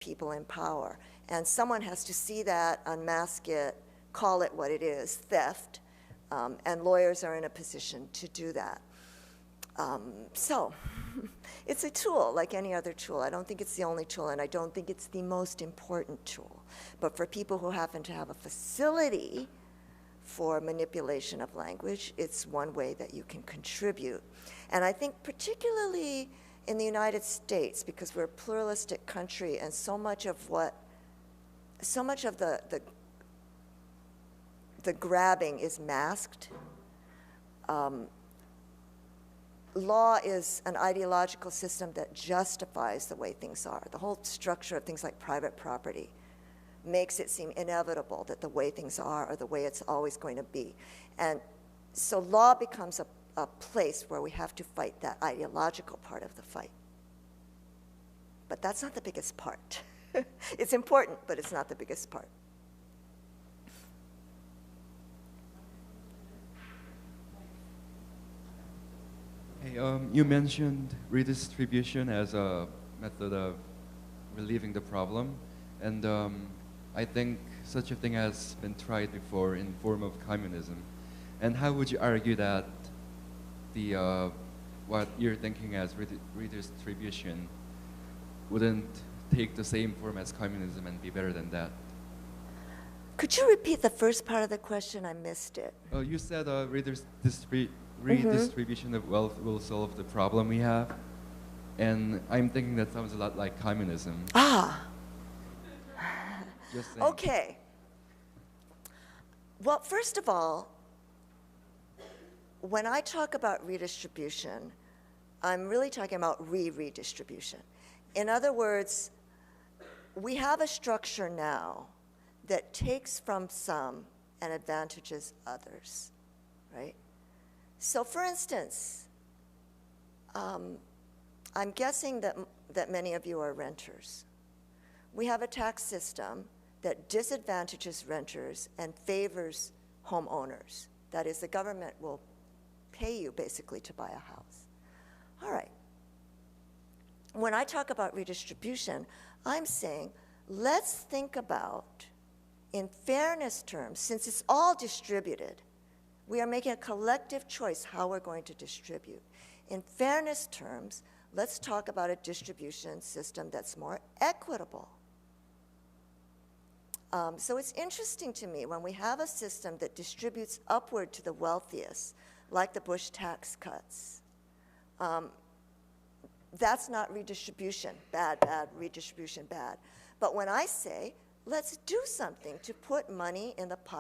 people in power. And someone has to see that, unmask it, call it what it is, theft, and lawyers are in a position to do that. So it's a tool like any other tool. I don't think it's the only tool, and I don't think it's the most important tool. But for people who happen to have a facility for manipulation of language, it's one way that you can contribute. And I think particularly in the United States, because we're a pluralistic country and so much of the grabbing is masked, law is an ideological system that justifies the way things are. The whole structure of things like private property makes it seem inevitable that the way things are the way it's always going to be. And so law becomes a place where we have to fight that ideological part of the fight. But that's not the biggest part. It's important, but it's not the biggest part. Hey, you mentioned redistribution as a method of relieving the problem, and I think such a thing has been tried before in form of communism. And how would you argue that the what you're thinking as redistribution wouldn't take the same form as communism and be better than that? Could you repeat the first part of the question? I missed it. You said redistribution of wealth will solve the problem we have, and I'm thinking that sounds a lot like communism. Ah. Just saying. Okay. Well, first of all, when I talk about redistribution, I'm really talking about redistribution. In other words, we have a structure now that takes from some and advantages others, right? So for instance, I'm guessing that many of you are renters. We have a tax system that disadvantages renters and favors homeowners. That is, the government will pay you basically to buy a house. All right. When I talk about redistribution, I'm saying let's think about, in fairness terms, since it's all distributed, we are making a collective choice how we're going to distribute. In fairness terms, let's talk about a distribution system that's more equitable. So it's interesting to me when we have a system that distributes upward to the wealthiest, like the Bush tax cuts. That's not redistribution, bad, redistribution, bad. But when I say, let's do something to put money in the pocket